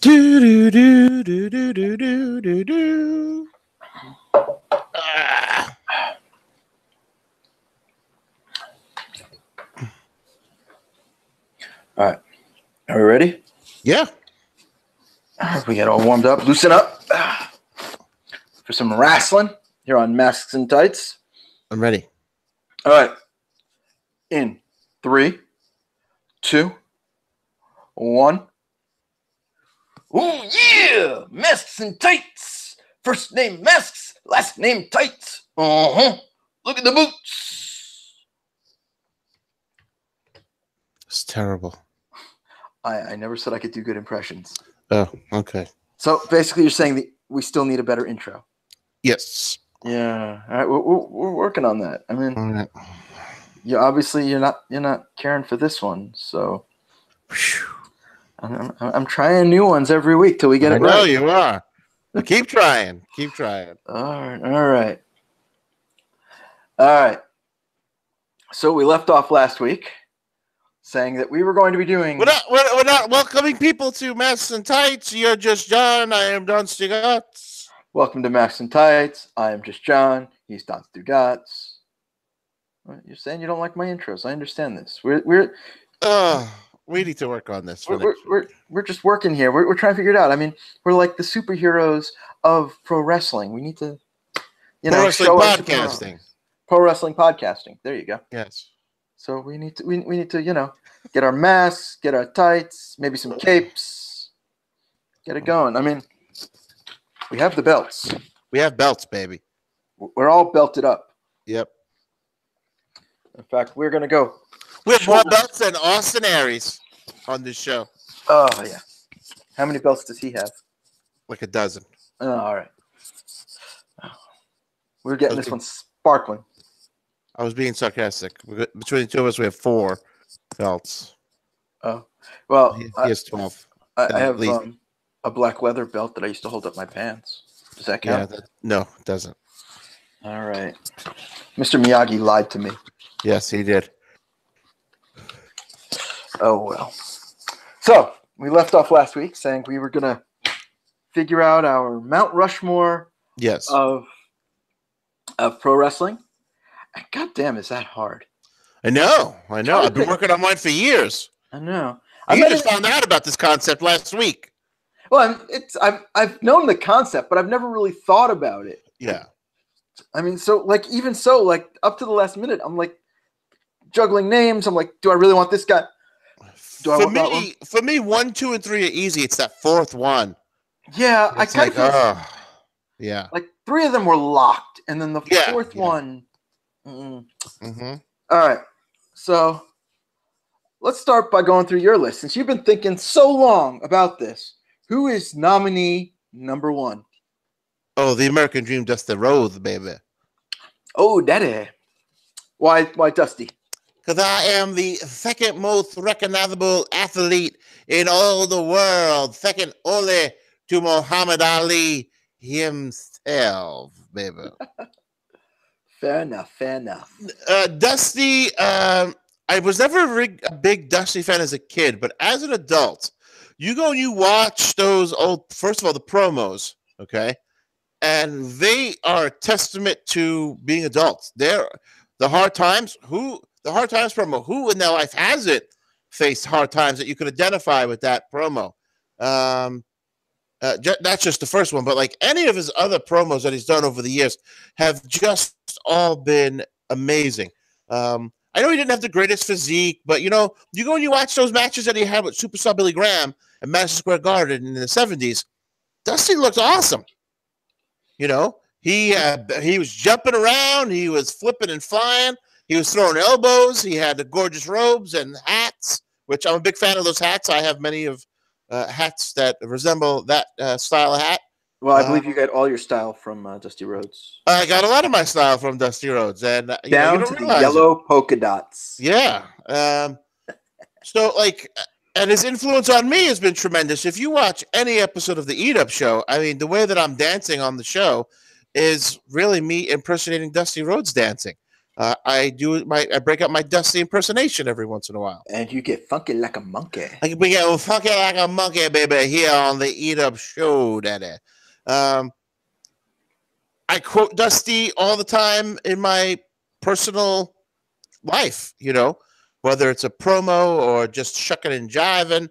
Do do do do do do do do do. All right. Are we ready? Yeah. We get all warmed up. Loosen up for some wrestling here on Masks and Tights. I'm ready. All right. In 3, 2, 1. Oh, yeah! Masks and Tights. First name Masks, last name Tights. Uh-huh. Look at the boots. It's terrible. I never said I could do good impressions. Oh, okay. So basically you're saying that we still need a better intro. Yes. Yeah. All right. We're working on that. I mean, All right. you're not caring for this one, so I'm trying new ones every week till we get it right. No, you are. Keep trying. Keep trying. All right. So we left off last week saying that we were going to be doing. We're not welcoming people to Masks and Tights. You're just John. I am Jon Stugots. Welcome to Masks and Tights. I am just John. He's Jon Stugots. You're saying you don't like my intros. I understand this. We need to work on this. We're just working here. We're trying to figure it out. I mean, we're like the superheroes of pro wrestling. We need to, pro wrestling podcasting. Pro wrestling podcasting. There you go. Yes. So we need to get our masks, get our tights, maybe some capes, get it going. I mean, we have the belts. We have belts, baby. We're all belted up. Yep. In fact, we're gonna go. We have more belts than Austin Aries on this show. Oh yeah. How many belts does he have? Like a dozen. Oh, all right. We're getting this one sparkling. I was being sarcastic. Between the two of us, we have 4 belts. Oh, well. He has 12. I have a black leather belt that I used to hold up my pants. Does that count? Yeah, no, it doesn't. All right. Mr. Miyagi lied to me. Yes, he did. Oh, well. So, we left off last week saying we were going to figure out our Mount Rushmore of pro wrestling. And goddamn, is that hard? I know. I've been working on mine for years. I know. You just found out about this concept last week. Well, I've known the concept, but I've never really thought about it. Yeah. I mean, even up to the last minute, I'm like juggling names. I'm like, do I really want this guy? For me, 1, 2, and 3 are easy. It's that 4th one. Yeah, I kind of yeah. Like 3 of them were locked, and then the 4th one. Mm-hmm. All right, so let's start by going through your list. Since you've been thinking so long about this, who is nominee number 1? Oh, the American Dream, Dusty Rhodes, baby. Oh, daddy. Why Dusty? Because I am the second most recognizable athlete in all the world, second only to Muhammad Ali himself, baby. Fair enough. Dusty, I was never a big Dusty fan as a kid, but as an adult, you go and you watch those old, first of all, the promos, okay? And they are a testament to being adults. They're the hard times. The hard times promo. Who in their life hasn't faced hard times that you could identify with that promo? That's just the first one, but like any of his other promos that he's done over the years have just all been amazing. I know he didn't have the greatest physique, but you go and you watch those matches that he had with Superstar Billy Graham at Madison Square Garden in the 70s. Dusty looked awesome. He was jumping around, he was flipping and flying, he was throwing elbows, he had the gorgeous robes and hats, which I'm a big fan of those hats. I have many of hats that resemble that style of hat. Well, I believe you got all your style from Dusty Rhodes. I got a lot of my style from Dusty Rhodes, and down to the yellow polka dots. Yeah. And his influence on me has been tremendous. If you watch any episode of the Eat Up Show, I mean, the way that I'm dancing on the show is really me impersonating Dusty Rhodes dancing. I break out my Dusty impersonation every once in a while. And you get funky like a monkey. I we get funky like a monkey, baby, here on the Eat Up Show, Daddy. I quote Dusty all the time in my personal life, whether it's a promo or just shucking and jiving.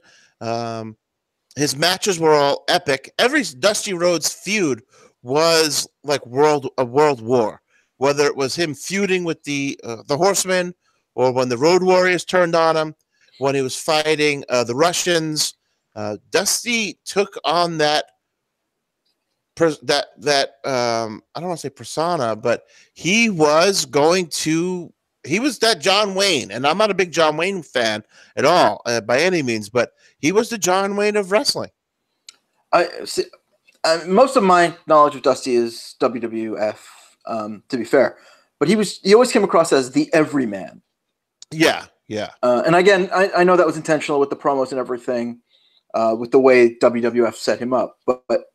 His matches were all epic. Every Dusty Rhodes feud was like a world war. Whether it was him feuding with the Horsemen, or when the Road Warriors turned on him, when he was fighting the Russians, Dusty took on that I don't want to say persona, but he was that John Wayne, and I'm not a big John Wayne fan at all by any means, but he was the John Wayne of wrestling. Most of my knowledge of Dusty is WWF. To be fair, but he always came across as the everyman. Yeah. And again, I know that was intentional with the promos and everything, with the way WWF set him up. But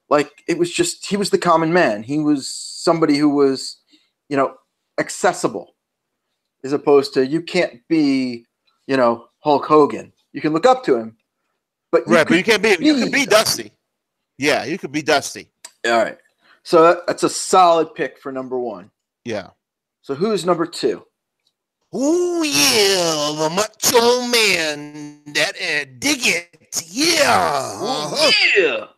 like, it was just, he was the common man. He was somebody who was, accessible, as opposed to, you can't be, Hulk Hogan. You can look up to him, but you can't be. You could be Dusty. Yeah, you could be Dusty. All right. So that's a solid pick for number 1. Yeah. So who's number 2? Oh, yeah, the Macho Man that dig it. Yeah. Oh, yeah.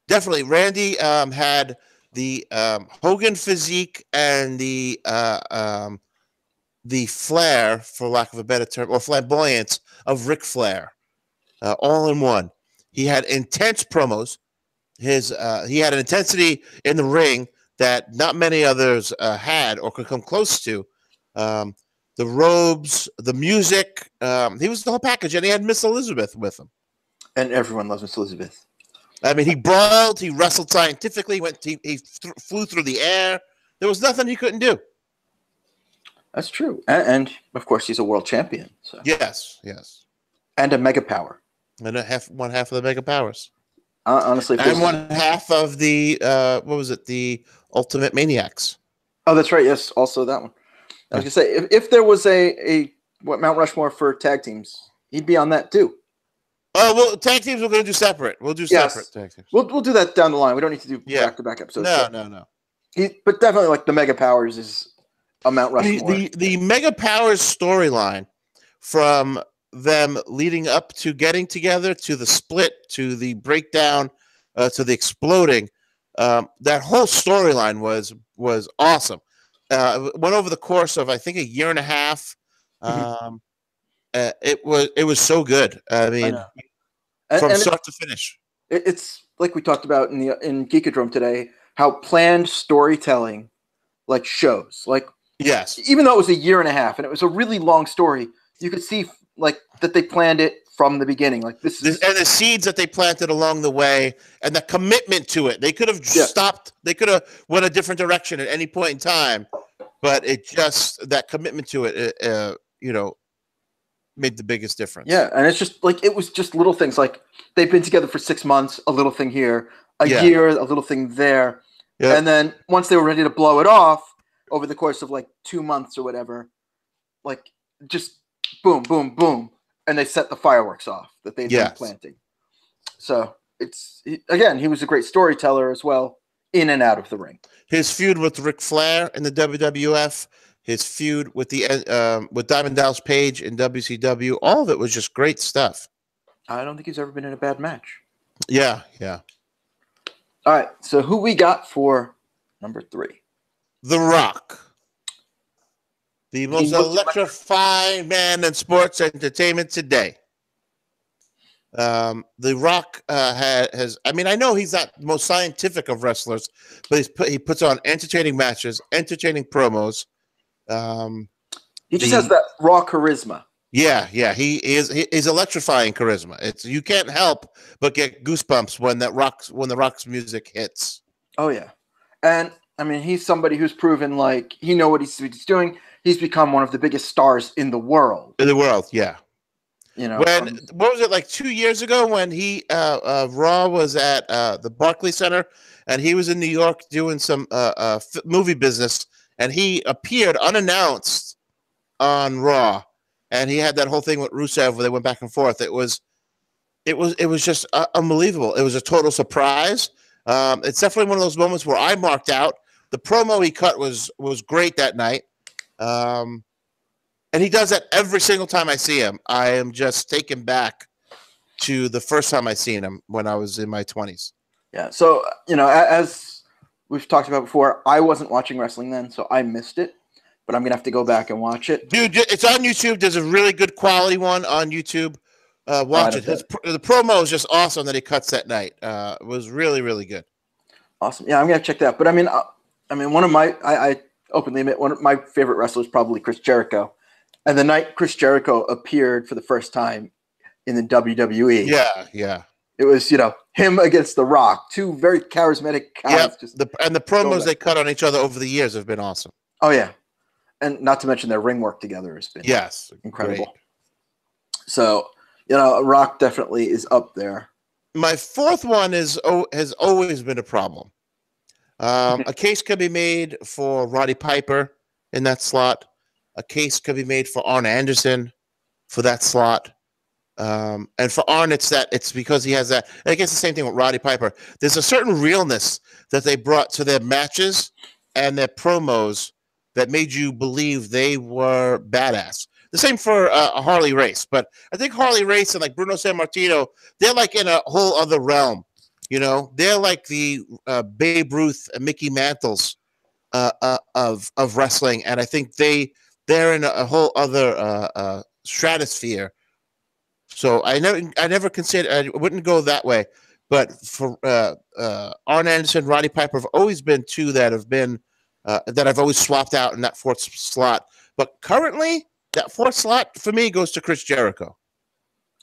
Definitely. Randy had the Hogan physique and the flair, for lack of a better term, or flamboyance of Ric Flair, all in one. He had intense promos. He had an intensity in the ring that not many others had or could come close to. The robes, the music, he was the whole package, and he had Miss Elizabeth with him. And everyone loves Miss Elizabeth. I mean, he brawled, he wrestled scientifically, he flew through the air. There was nothing he couldn't do. That's true. And of course, he's a world champion. So. Yes. And a mega power. And one half of the mega powers. Honestly, and one half of the the Ultimate Maniacs. Oh, that's right. Yes, also that one. I was gonna say, if there was a Mount Rushmore for tag teams, he'd be on that too. Oh, well, tag teams we're gonna do separate. We'll do separate tag teams. We'll do that down the line. We don't need to do back-to-back episodes. No. But definitely, like, the Mega Powers is a Mount Rushmore. The Mega Powers storyline, from them leading up to getting together, to the split, to the breakdown, to the exploding, that whole storyline was awesome. Went over the course of, I think, a year and a half. It was so good. I mean, from start to finish. It's like we talked about in Geekadrome today, how planned storytelling like shows. Like, yes, even though it was a year and a half and it was a really long story, you could see like that they planned it from the beginning. Like and the seeds that they planted along the way, and the commitment to it. They could have stopped. They could have went a different direction at any point in time, but that commitment to it, made the biggest difference. Yeah, and it's just like, it was just little things. Like, they've been together for 6 months, a little thing here, a year, a little thing there, and then once they were ready to blow it off over the course of like 2 months or whatever, like, just boom, boom, boom, and they set the fireworks off that they'd been planting. So he was a great storyteller as well, in and out of the ring. His feud with Ric Flair in the WWF, his feud with with Diamond Dallas Page in WCW, all of it was just great stuff. I don't think he's ever been in a bad match. Yeah. All right, so who we got for number 3? The Rock. The most electrifying man in sports entertainment today. The Rock has. I mean, I know he's not the most scientific of wrestlers, but he puts on entertaining matches, entertaining promos. He just has that raw charisma. Yeah, he is electrifying charisma. You can't help but get goosebumps when the Rock's music hits. Oh yeah, and I mean, he's somebody who's proven like he knows what he's doing. He's become one of the biggest stars in the world. Yeah. What was it, like 2 years ago when he Raw was at the Barclays Center, and he was in New York doing some movie business, and he appeared unannounced on Raw, and he had that whole thing with Rusev where they went back and forth. It was just unbelievable. It was a total surprise. It's definitely one of those moments where I marked out. The promo he cut was great that night. And he does that every single time I see him. I am just taken back to the first time I seen him when I was in my 20s. Yeah. So, as we've talked about before, I wasn't watching wrestling then, so I missed it. But I'm going to have to go back and watch it. Dude, it's on YouTube. There's a really good quality one on YouTube. Watch it. The promo is just awesome that he cuts that night. It was really, really good. Awesome. Yeah, I'm going to check that out. But I mean, I openly admit one of my favorite wrestlers is probably Chris Jericho. And the night Chris Jericho appeared for the first time in the WWE. Yeah. It was, him against The Rock, two very charismatic guys. Yep. And the promos they cut on each other over the years have been awesome. Oh, yeah. And not to mention their ring work together has been incredible. Great. So, Rock definitely is up there. My fourth one has always been a problem. A case could be made for Roddy Piper in that slot. A case could be made for Arn Anderson for that slot. And for Arn, it's because he has that. I guess the same thing with Roddy Piper. There's a certain realness that they brought to their matches and their promos that made you believe they were badass. The same for Harley Race, but I think Harley Race and like Bruno Sammartino, they're like in a whole other realm. They're like the Babe Ruth and Mickey Mantles of wrestling, and I think they're in a whole other stratosphere. So I never considered. I wouldn't go that way, but for Arn Anderson, Roddy Piper have always been two that have been. That I've always swapped out in that fourth slot. But currently, that fourth slot for me goes to Chris Jericho.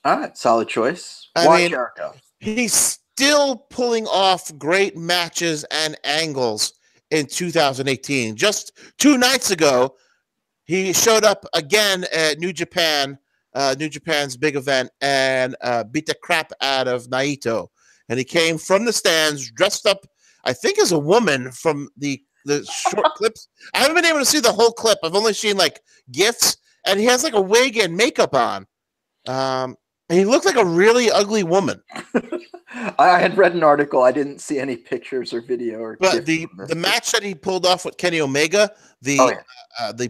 All right, solid choice. Why Jericho? He's still pulling off great matches and angles in 2018. Just 2 nights ago, he showed up again at New Japan's big event, and beat the crap out of Naito. And he came from the stands dressed up, I think, as a woman from the short clips. I haven't been able to see the whole clip. I've only seen like GIFs, and he has like a wig and makeup on. And he looked like a really ugly woman. I had read an article. I didn't see any pictures or video. But the match that he pulled off with Kenny Omega, the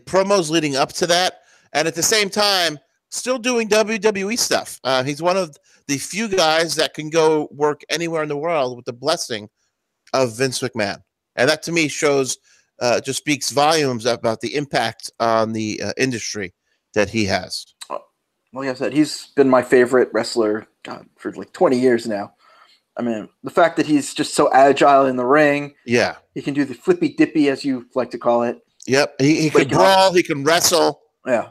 promos leading up to that, and at the same time, still doing WWE stuff. He's one of the few guys that can go work anywhere in the world with the blessing of Vince McMahon. And that, to me, just speaks volumes about the impact on the industry that he has. Well, like I said, he's been my favorite wrestler for like 20 years now. I mean, the fact that he's just so agile in the ring. Yeah. He can do the flippy dippy, as you like to call it. Yep. He can brawl. He can wrestle. Yeah.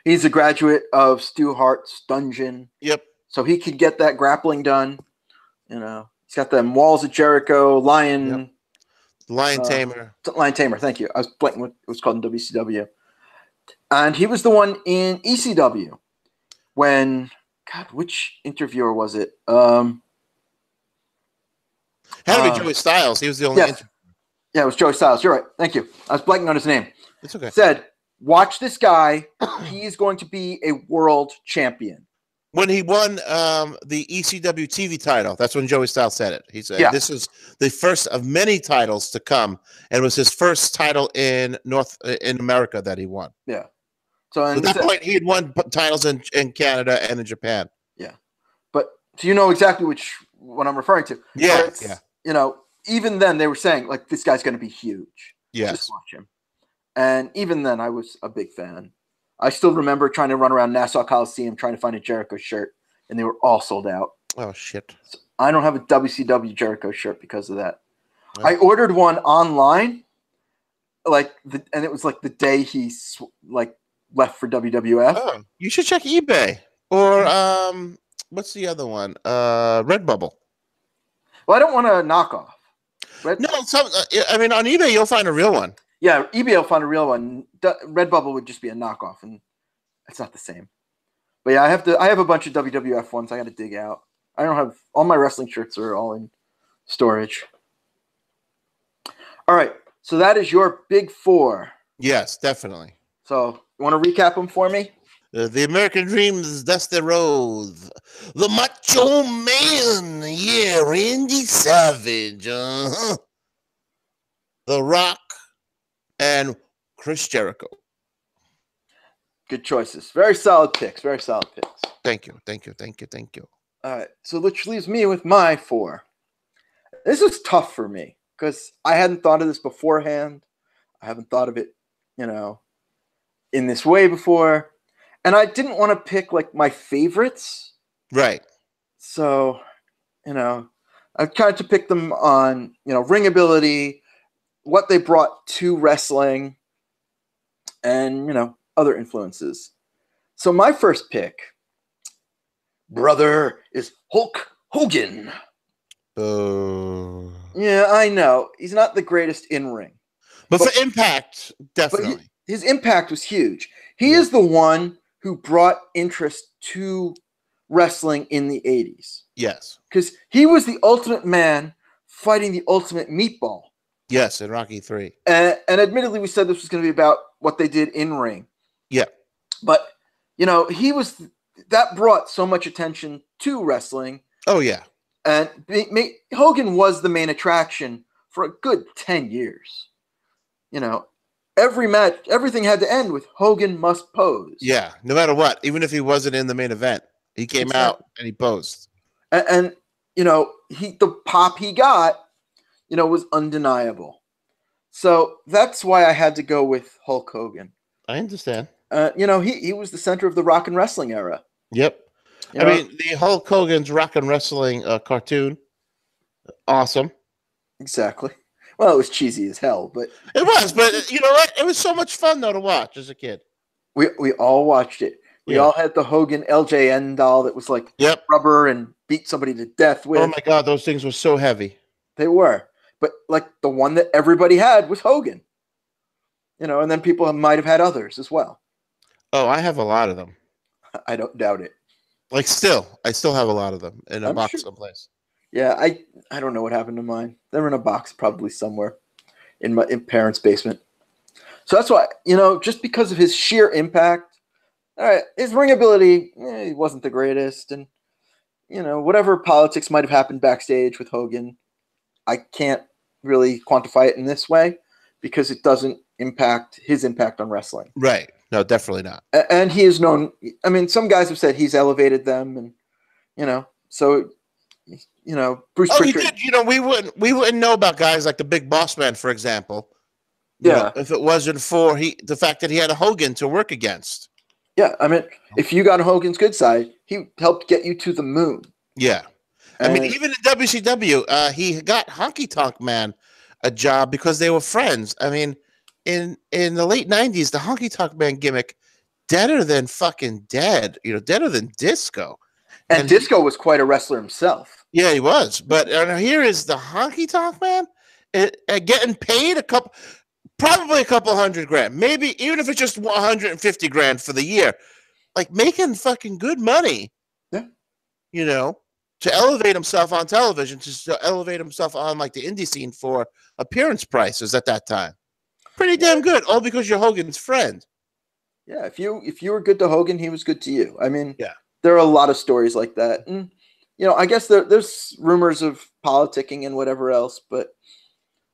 He's a graduate of Stu Hart's Dungeon. Yep. So he could get that grappling done. He's got them Walls of Jericho, Lion. Yep. Lion Tamer. Lion Tamer, thank you. I was blanking what it was called in WCW. And he was the one in ECW when, which interviewer was it? Had to be Joey Styles. He was the only interviewer. Yeah, it was Joey Styles. You're right. Thank you. I was blanking on his name. It's okay. Said, watch this guy. He is going to be a world champion. When he won the ECW TV title, that's when Joey Styles said it. He said, This is the first of many titles to come, and it was his first title in America that he won. Yeah. So at that point, he had won titles in Canada and in Japan. Yeah. But do you know exactly what I'm referring to? Yeah. Even then they were saying, like, this guy's going to be huge. Yes. Just watch him. And even then I was a big fan. I still remember trying to run around Nassau Coliseum trying to find a Jericho shirt, and they were all sold out. Oh, shit. So I don't have a WCW Jericho shirt because of that. Oh. I ordered one online, and it was like the day he left for WWF. Oh, you should check eBay or what's the other one? Redbubble. Well, I don't want a knockoff. On eBay you'll find a real one. Yeah, eBay will find a real one. Redbubble would just be a knockoff, and it's not the same. But yeah, I have a bunch of WWF ones I got to dig out. I don't have all my wrestling shirts are all in storage. All right, So that is your big four. Yes, definitely. So you want to recap them for me? The American Dream is Dusty Rhodes. The Macho Man, yeah, Randy Savage. Uh-huh. The Rock and Chris Jericho. Good choices. Very solid picks. Very solid picks. Thank you. All right. So which leaves me with my four. This is tough for me because I hadn't thought of this beforehand. I haven't thought of it, in this way before. And I didn't want to pick like my favorites. Right. So, I tried to pick them on, ring ability, what they brought to wrestling, and, other influences. So my first pick, brother, is Hulk Hogan. Yeah, I know. He's not the greatest in ring. But for impact, definitely. But his impact was huge. He is the one who brought interest to wrestling in the 80s. Yes. Because he was the ultimate man fighting the ultimate meatball. Yes, in Rocky 3. And admittedly, we said this was going to be about what they did in ring. Yeah. But, that brought so much attention to wrestling. Oh, yeah. And Hogan was the main attraction for a good 10 years. Every match, everything had to end with Hogan must pose. Yeah, no matter what, even if he wasn't in the main event, he came out and he posed. And the pop he got, was undeniable. So that's why I had to go with Hulk Hogan. I understand. He was the center of the rock and wrestling era. Yep. I mean, the Hulk Hogan's rock and wrestling cartoon, awesome. Exactly. Well, it was cheesy as hell, but it was. But you know what? It was so much fun though to watch as a kid. We all watched it. We all had the Hogan LJN doll that was like rubber and beat somebody to death with. Oh my God, those things were so heavy. They were, but like the one that everybody had was Hogan. And then people might have had others as well. Oh, I have a lot of them. I don't doubt it. I still have a lot of them in a box someplace. Yeah, I don't know what happened to mine. They're in a box probably somewhere in my parents' basement. So that's why, just because of his sheer impact, all right, his ring ability, he wasn't the greatest. And, whatever politics might have happened backstage with Hogan, I can't really quantify it in this way because it doesn't impact his impact on wrestling. Right. No, definitely not. And he is known. I mean, some guys have said he's elevated them, and so Bruce. Oh, Pritchard, he did. We wouldn't know about guys like the Big Boss Man, for example. If it wasn't for the fact that he had a Hogan to work against. Yeah, I mean, if you got Hogan's good side, he helped get you to the moon. Yeah, I mean, even in WCW, he got Honky Tonk Man a job because they were friends. I mean, in the late 90s, the Honky Tonk Man gimmick, deader than fucking dead, deader than Disco. And Disco was quite a wrestler himself. Yeah, he was. But here is the Honky Tonk Man getting paid probably a couple $100,000, maybe even if it's just $150,000 for the year, like making fucking good money. Yeah. To elevate himself on television, to elevate himself on like the indie scene for appearance prices at that time. Pretty damn good, all because you're Hogan's friend. Yeah, if you were good to Hogan, he was good to you. I mean, there are a lot of stories like that, and I guess there's rumors of politicking and whatever else, but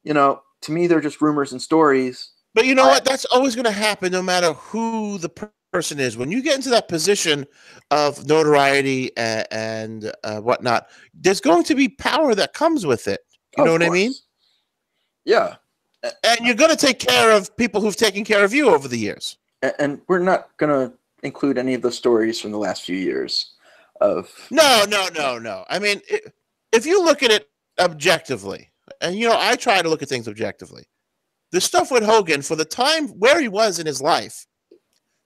to me, they're just rumors and stories. But you know what? That's always going to happen, no matter who the person is. When you get into that position of notoriety and whatnot, there's going to be power that comes with it. You know what I mean? Yeah. And you're going to take care of people who've taken care of you over the years. And we're not going to include any of the stories from the last few years of... No. I mean, if you look at it objectively, and, I try to look at things objectively, the stuff with Hogan, for the time where he was in his life,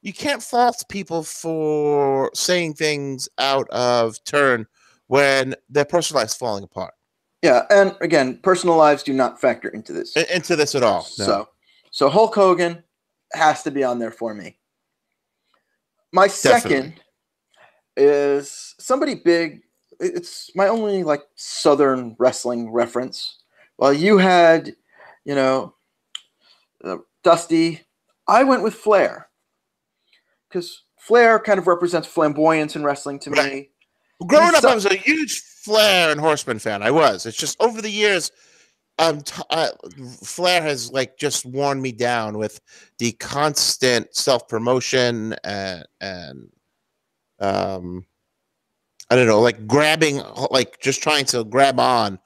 you can't fault people for saying things out of turn when their personal life's falling apart. Yeah, and again, personal lives do not factor into this. Into this at all. No. So Hulk Hogan has to be on there for me. My second is somebody big. It's my only Southern wrestling reference. Well, you had, Dusty, I went with Flair. Because Flair kind of represents flamboyance in wrestling to me. Growing up, I was a huge Flair and Horseman fan. I was. It's just over the years, Flair has like just worn me down with the constant self-promotion and I don't know, like grabbing, like just trying to grab on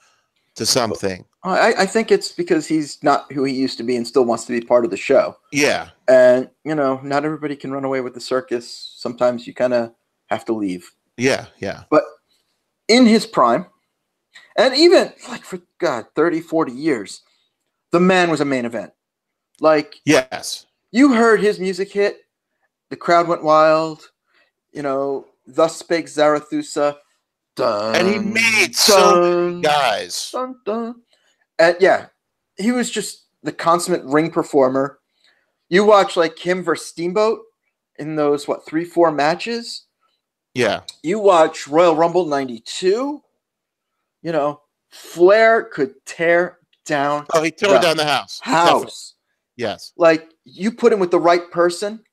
to something. I think it's because he's not who he used to be and still wants to be part of the show. Yeah. And, not everybody can run away with the circus. Sometimes you kind of have to leave. Yeah, yeah. But in his prime, and even, like, for, 30, 40 years, the man was a main event. Like, yes. You heard his music hit, the crowd went wild, Thus Spake Zarathustra. Dun, and he made so many guys. Dun, dun. And yeah, he was just the consummate ring performer. You watch like him versus Steamboat in those 3-4 matches. Yeah. You watch Royal Rumble '92. Flair could tear down. Oh, he tore down the house. Definitely. Yes. Like you put him with the right person,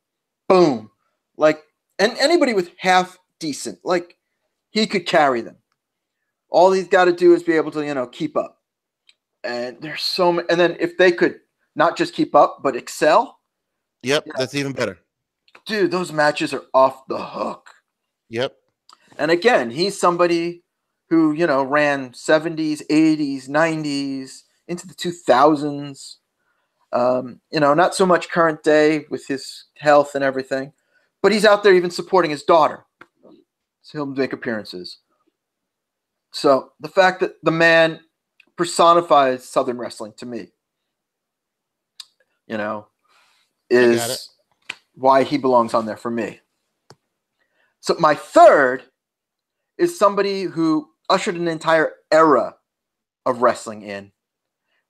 boom. Like, and anybody with half decent, like he could carry them. All he's got to do is be able to, keep up. And there's so many. And then if they could not just keep up, but excel. Yep, that's even better. Dude, those matches are off the hook. Yep. And again, he's somebody who, ran 70s, 80s, 90s, into the 2000s. Not so much current day with his health and everything, but he's out there even supporting his daughter. So he'll make appearances. So the fact that the man personifies Southern wrestling to me, is why he belongs on there for me. So my third is somebody who ushered an entire era of wrestling in.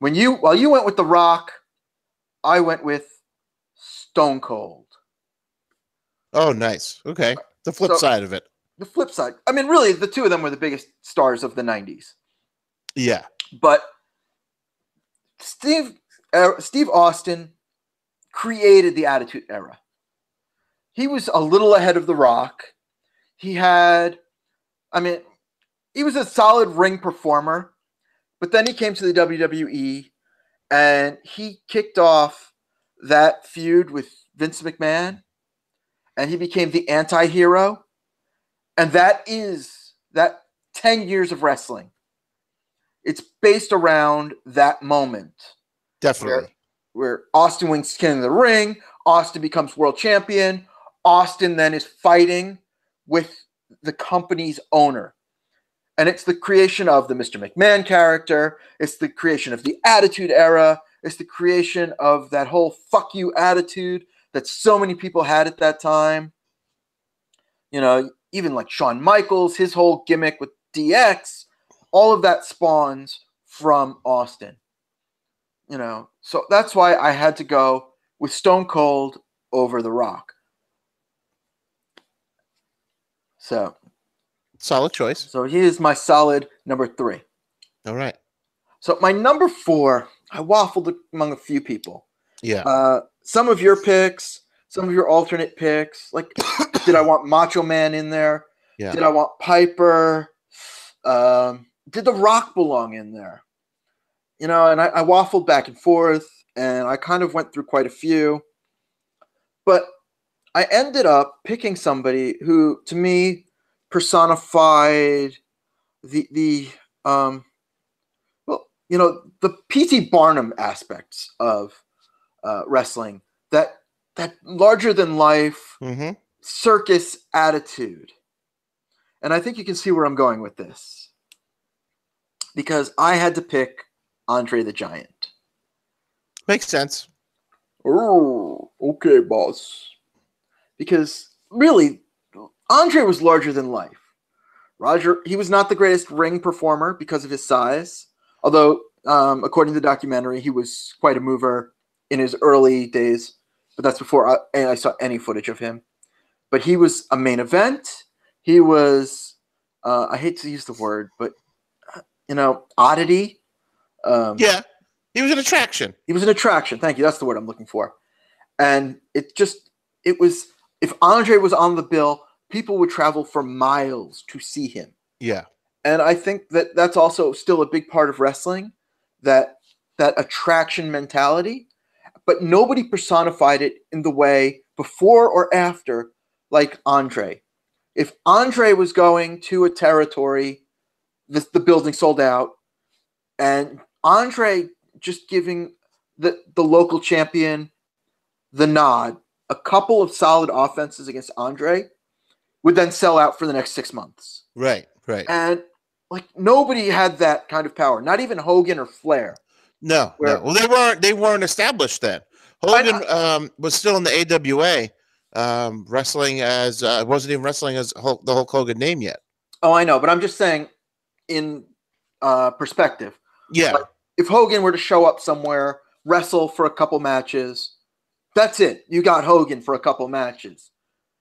While you went with The Rock, I went with Stone Cold. Oh, nice. Okay. The flip side of it. The flip side. I mean, really, the two of them were the biggest stars of the 90s. Yeah. But Steve Austin created the Attitude Era. He was a little ahead of The Rock. He was a solid ring performer, but then he came to the WWE and he kicked off that feud with Vince McMahon and he became the anti-hero. And that 10 years of wrestling. It's based around that moment. Definitely. Where Austin wins skin in the ring, Austin becomes world champion, Austin then is fighting with the company's owner. And it's the creation of the Mr. McMahon character, it's the creation of the Attitude Era, it's the creation of that whole fuck you attitude that so many people had at that time. Even like Shawn Michaels, his whole gimmick with DX, all of that spawns from Austin. So that's why I had to go with Stone Cold over The Rock. So, solid choice. So he is my solid number 3. All right. So my number 4, I waffled among a few people. Yeah. Some of your picks, some of your alternate picks. Like, did I want Macho Man in there? Yeah. Did I want Piper? Did The Rock belong in there? And I waffled back and forth, and I kind of went through quite a few. But I ended up picking somebody who, to me, personified the P.T. Barnum aspects of wrestling. That larger than life circus attitude. And I think you can see where I'm going with this. Because I had to pick Andre the Giant. Makes sense. Oh, okay, boss. Because really, Andre was larger than life. He was not the greatest ring performer because of his size. Although, according to the documentary, he was quite a mover in his early days. But that's before I saw any footage of him. But he was a main event. He was, I hate to use the word, but, oddity. Yeah. He was an attraction. He was an attraction. Thank you. That's the word I'm looking for. And it was, if Andre was on the bill, people would travel for miles to see him. Yeah. And I think that that's also still a big part of wrestling, that attraction mentality. But nobody personified it in the way before or after like Andre. If Andre was going to a territory, the building sold out, and Andre just giving the local champion the nod, a couple of solid offenses against Andre would then sell out for the next 6 months. Right. And like nobody had that kind of power, not even Hogan or Flair. No. Well, they weren't established then. Hogan was still in the AWA, wrestling as wasn't even wrestling as the Hulk Hogan name yet. Oh, I know, but I'm just saying in perspective. Yeah. Like, if Hogan were to show up somewhere, wrestle for a couple matches, that's it. You got Hogan for a couple matches.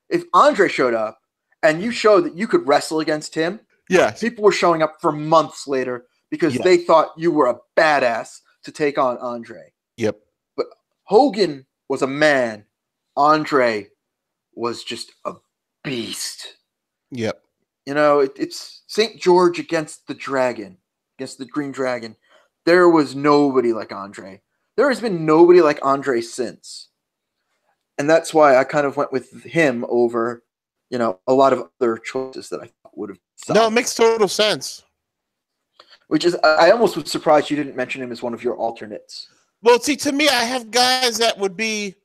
If Andre showed up and you showed that you could wrestle against him, yes, people were showing up for months later because they thought you were a badass to take on Andre. Yep. But Hogan was a man. Andre was just a beast. Yep. You know, it's St. George against the Dragon, against the Green Dragon. There was nobody like Andre. There has been nobody like Andre since. And that's why I kind of went with him over, you know, a lot of other choices that I thought would have solved. No, it makes total sense. Which is, I almost was surprised you didn't mention him as one of your alternates. Well, see, to me, I have guys that would be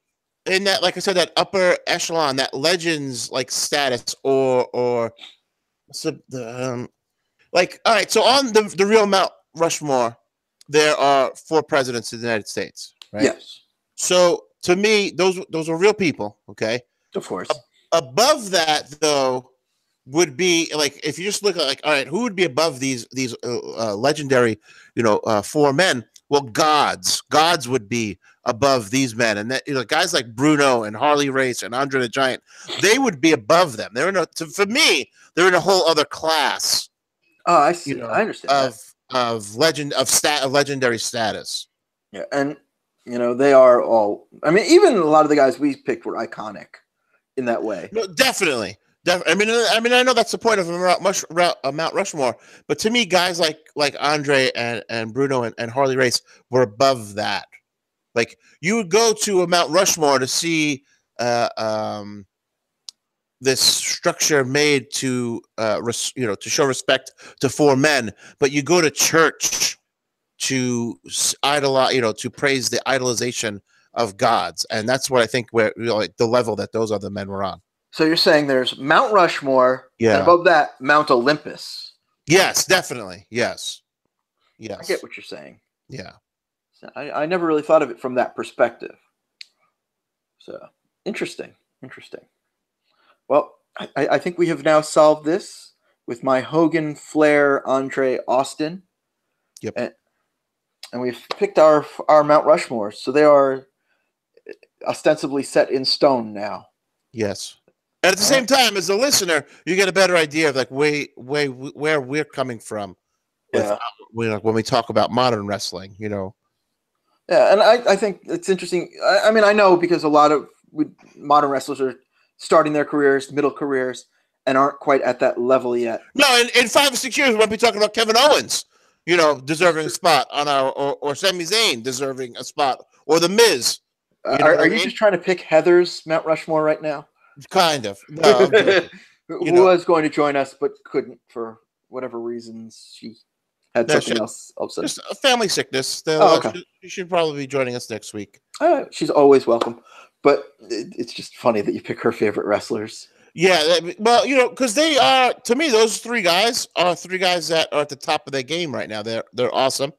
in that, like I said, that upper echelon, that legends like status, or like, all right. So on the real Mount Rushmore, there are 4 presidents of the United States, right? Yes. So to me, those are real people. Okay. Of course. Above that, though, would be like, if you just look at like, all right, who would be above these legendary, 4 men? Well, gods would be above these men, and that, guys like Bruno and Harley Race and Andre the Giant, they would be above them. They're for me, they're in a whole other class. Oh, I see. I understand of legendary status. Yeah, and they are all. I mean, even a lot of the guys we picked were iconic in that way. No, definitely. I mean, I know that's the point of Mount Rushmore, but to me, guys like Andre and Bruno and Harley Race were above that. Like, you would go to a Mount Rushmore to see this structure made to show respect to 4 men, but you go to church to idolize, to praise the idolization of gods, and that's what I think where the level that those other men were on. So you're saying there's Mount Rushmore, and above that, Mount Olympus. Yes, definitely. Yes. I get what you're saying. Yeah. I never really thought of it from that perspective. So, interesting. Well, I think we have now solved this with my Hogan, Flair, Andre, Austin. Yep. And we've picked our Mount Rushmore, so they are ostensibly set in stone now. Yes. And at the same time, as a listener, you get a better idea of like where we're coming from. When we talk about modern wrestling, Yeah, and I think it's interesting. I mean, I know because a lot of modern wrestlers are starting their careers, middle careers, and aren't quite at that level yet. No, in 5 or 6 years, we might be talking about Kevin Owens, deserving a spot on our, or Sami Zayn deserving a spot, or The Miz. Are you just trying to pick Heather's Mount Rushmore right now? Kind of. No, who was going to join us but couldn't for whatever reasons. She had something else upset. Just a family sickness. Okay. She should probably be joining us next week. She's always welcome. But it's just funny that you pick her favorite wrestlers. Yeah, well, because they are, to me, those 3 guys are 3 guys that are at the top of their game right now. They're awesome.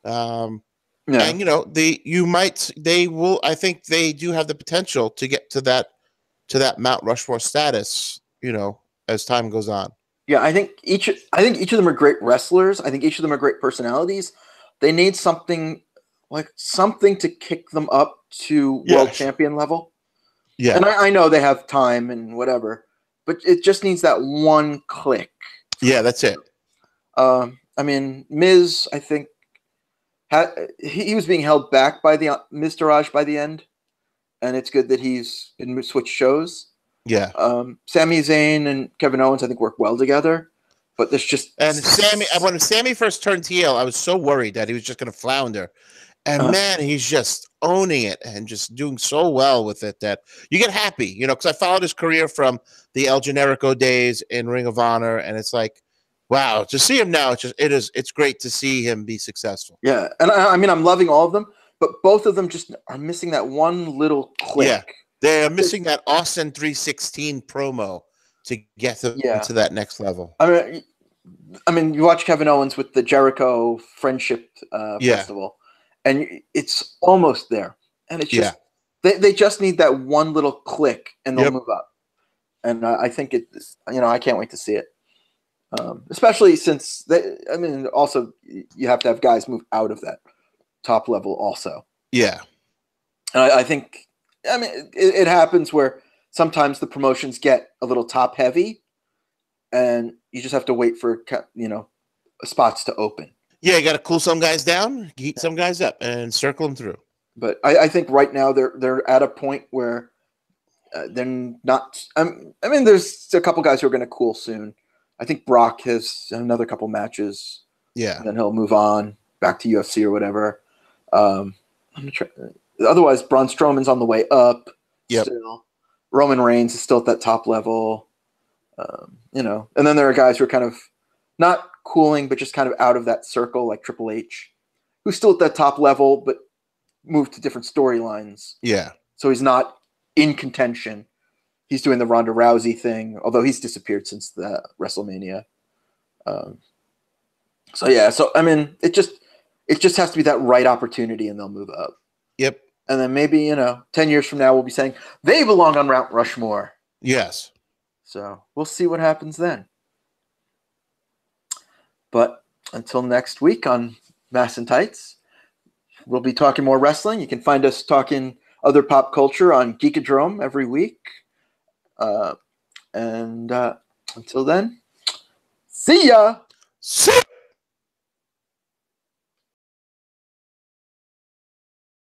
And they will. I think they do have the potential to get to that Mount Rushmore status. As time goes on. Yeah, I think each of them are great wrestlers. I think each of them are great personalities. They need something to kick them up to world champion level. Yeah, and I know they have time and whatever, but it just needs that one click. Yeah, that's it. I mean, Miz, I think he was being held back by the Mr. Raj by the end, and it's good that he's in switch shows. Yeah. Sami Zayn and Kevin Owens, I think, work well together. But there's just when Sami first turned heel, I was so worried that he was just going to flounder. And man, he's just owning it and just doing so well with it that you get happy, because I followed his career from the El Generico days in Ring of Honor, and it's like, wow, to see him now, it's great to see him be successful. Yeah, and I mean, I'm loving all of them, but both of them just are missing that one little click. Yeah, they are missing that Austin 316 promo to get them to that next level. I mean, you watch Kevin Owens with the Jericho Friendship Festival, and it's almost there. And it's just they just need that one little click, and they'll move up. And I think I can't wait to see it. Especially since also you have to have guys move out of that top level also. Yeah. And I think, it happens where sometimes the promotions get a little top heavy, and you just have to wait for, spots to open. Yeah, you got to cool some guys down, heat some guys up, and circle them through. But I think right now they're at a point where they're not. There's a couple guys who are going to cool soon. I think Brock has another couple matches. Yeah, and then he'll move on back to UFC or whatever. Otherwise, Braun Strowman's on the way up. Yep. Still. Roman Reigns is still at that top level. And then there are guys who are kind of not cooling, but just kind of out of that circle, like Triple H, who's still at that top level, but moved to different storylines. Yeah. So he's not in contention. He's doing the Ronda Rousey thing, although he's disappeared since the WrestleMania. It just has to be that right opportunity, and they'll move up. Yep. And then maybe 10 years from now, we'll be saying they belong on Mount Rushmore. Yes. So we'll see what happens then. But until next week on Mass and Tights, we'll be talking more wrestling. You can find us talking other pop culture on Geekadrome every week. Until then, see ya! See ya!